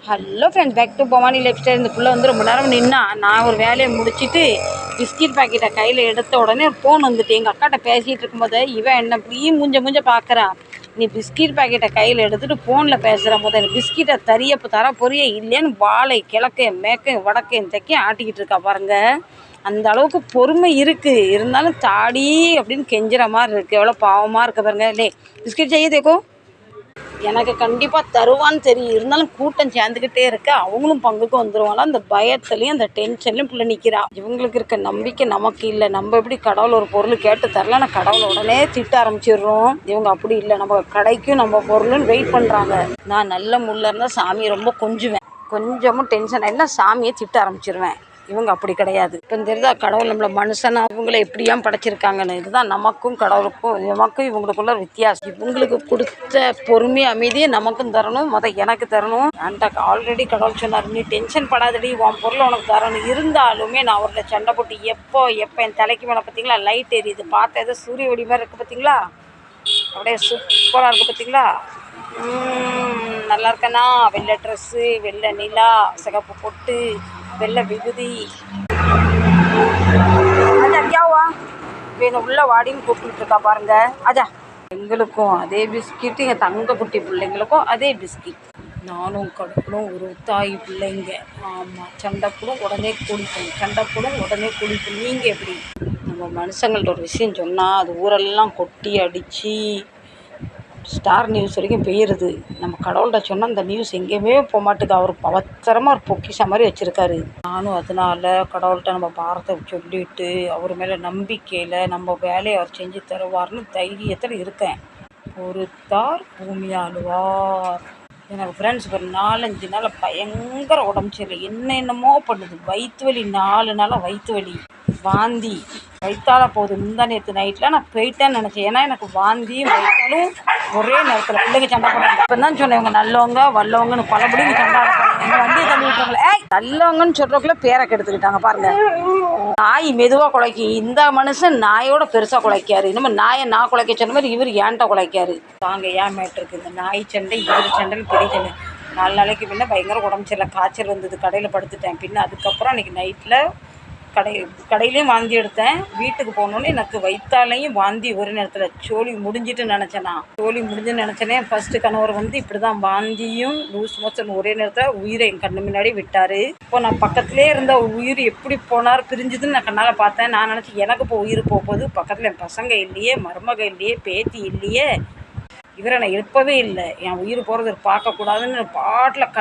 Hello friends, back to Bhavani lifestyle. இந்த புள்ள வந்து ரொம்ப நேரம் நின்னா, நான் ஒரு வேலையை முடிச்சுட்டு பிஸ்கட் பாக்கெட்டை கையில் எடுத்த உடனே ஒரு ஃபோன் வந்துட்டு எங்கள் அக்காட்ட பேசிகிட்டு இருக்கும்போது இவன் என்ன இப்படியும் மூஞ்ச பார்க்குறான். நீ பிஸ்கட் பாக்கெட்டை கையில் எடுத்துகிட்டு ஃபோனில் பேசுகிற போது எனக்கு பிஸ்கெட்டை தர பொரிய இல்லைன்னு வாழை கிழக்கையும் மேக்கையும் வடக்கையும் தைக்கையும் ஆட்டிக்கிட்டு இருக்கா பாருங்க. அந்த அளவுக்கு பொறுமை இருக்குது. இருந்தாலும் தாடி அப்படின்னு கெஞ்சுற மாதிரி இருக்குது. எவ்வளோ பாவமாக இருக்க பாருங்க. டே பிஸ்கட் செய்ய தேக்கோ, எனக்கு கண்டிப்பாக தருவான்னு தெரியும். இருந்தாலும் கூட்டம் சேர்ந்துக்கிட்டே இருக்கு. அவங்களும் பங்குக்கு வந்துடுவாங்களா அந்த பயத்துலையும் அந்த டென்ஷன்லையும் பிள்ளை நிற்கிறா. இவங்களுக்கு இருக்க நம்பிக்கை நமக்கு இல்லை. நம்ம எப்படி கடவுள் ஒரு பொருள் கேட்டு தரல, நான் கடவுளை உடனே திட்ட ஆரம்பிச்சிடுறோம். இவங்க அப்படி இல்லை, நம்ம கடைக்கும் நம்ம பொருள்னு வெயிட் பண்ணுறாங்க. நான் நல்ல முள்ள இருந்தால் சாமியை ரொம்ப கொஞ்சுவேன். கொஞ்சமும் டென்ஷன் ஆகினா சாமியை திட்ட ஆரம்பிச்சிருவேன். இவங்க அப்படி கிடையாது. இப்போ தெரியுதா கடவுள் நம்மளை மனுஷனா இவங்களை எப்படியாம் படைச்சிருக்காங்கன்னு. இதுதான் நமக்கும் இவங்களுக்குள்ள வித்தியாசம். இவங்களுக்கு கொடுத்த பொறுமை அமைதியை நமக்கும் தரணும், எனக்கு தரணும். என்கிட்ட ஆல்ரெடி கடவுள் சொன்னார், நீ டென்ஷன் படாதடி, உன் பொருளை உனக்கு தரணும். இருந்தாலுமே நான் அவர்கிட்ட சண்டை போட்டு எப்போ என் தலைக்கு மேலே பார்த்தீங்களா லைட் எரியுது, பார்த்தா ஏதோ சூரிய ஒளி மாதிரி இருக்குது பார்த்தீங்களா, அப்படியே சூப்பராக இருக்குது பார்த்தீங்களா. நல்லா இருக்கேண்ணா. வெள்ளை ட்ரெஸ்ஸு, வெள்ளை நிலா, சிகப்பு பொட்டு, வெள்ளை விகுதி. அஜா கியாவா வேணும் உள்ள வாடின்னு கூப்பிட்டு இருக்கா பாருங்க. அஜா எங்களுக்கும் அதே பிஸ்கெட்டு, எங்கள் தங்க குட்டி பிள்ளைங்களுக்கும் அதே பிஸ்கெட். நானும் கடவுளும் ஒரு தாய் பிள்ளைங்க. ஆமாம், சண்டைப்படும் உடனே குளிப்போம். நீங்கள் எப்படி? நம்ம மனுஷங்கள்ட்ட ஒரு விஷயம் சொன்னால் அது ஊரெல்லாம் கொட்டி அடித்து ஸ்டார் நியூஸ் வரைக்கும் பெய்யுறது. நம்ம கடவுள்கிட்ட சொன்னால் அந்த நியூஸ் எங்கேயுமே போக மாட்டுக்கு. அவர் பவத்திரமாக ஒரு பொக்கிஷ மாதிரி வச்சுருக்காரு. நானும் அதனால் கடவுள்கிட்ட நம்ம பாரத்தை சொல்லிவிட்டு அவர் மேலே நம்பிக்கையில் நம்ம வேலையை அவர் செஞ்சு தருவார்னு தைரியத்தில் இருக்கேன். பொறுத்தார் பூமி ஆளுவார். எனக்கு ஃப்ரெண்ட்ஸ் ஒரு 4-5 நாள் பயங்கர உடம்பு சரியில்லை. என்னென்னமோ பண்ணுது. வயிற்று வலி, 4 நாளாக வயிற்று வலி, வாந்தி, வயிற்றால போகுது. முந்தா நேற்று நைட்டில் நான் போயிட்டேன்னு நினச்சேன். ஏன்னா எனக்கு வாந்தியும் வயிற்றாலும் ஒரே நேரத்தில் பிள்ளைங்க சண்டை போடுறாங்க. இப்போ தான் சொன்னேன், இவங்க நல்லவங்க வல்லவங்கன்னு பலபடி சண்டை ஆடுறாங்க. எங்கள் வண்டியை தள்ளி விட்டுறாங்களே, நல்லவங்கன்னு சொல்கிறக்குள்ள பேரை கெடுத்துக்கிட்டாங்க பாருங்க. நாய் மெதுவாக குலைக்கும், இந்த மனுஷன் நாயோட பெருசாக குலைக்காரு. இன்னும் நாயை நான் குலைக்க சொன்ன மாதிரி இவர் ஏன்ட்ட குலைக்காரு. வாங்க ஏன் மேட்ருக்கு இந்த நாய் சண்டை இவர் சண்டைன்னு பெரிய சண்டை. 4 நாளைக்கு முன்னே பயங்கர உடம்பு சரியில்லை, காய்ச்சல் வந்தது, கடையில் படுத்துட்டேன். பின்ன அதுக்கப்புறம் அன்றைக்கி நைட்டில் கடையிலையும் வாந்தி எடுத்தேன். வீட்டுக்கு போனோன்னே எனக்கு வயிற்றாலையும் வாந்தி ஒரு நேரத்தில். சோழி முடிஞ்சிட்டுன்னு நினச்சேனே. ஃபஸ்ட்டு கணவர் வந்து இப்படி தான் வாந்தியும் லூஸ் மோஷன் ஒரே நேரத்தில் உயிரை என் கண்ணு முன்னாடி விட்டார். இப்போ நான் பக்கத்துலேயே இருந்த உயிர் எப்படி போனார் பிரிஞ்சுதுன்னு நான் கண்ணால் பார்த்தேன். நான் நினச்சி எனக்கு இப்போ உயிர் போகுது. பக்கத்தில் என் பசங்க இல்லையே, மருமக இல்லையே, பேத்தி இல்லையே, இவரை நான் எழுப்பவே இல்லை. என் உயிர் போகிறது பார்க்கக்கூடாதுன்னு பாட்டில்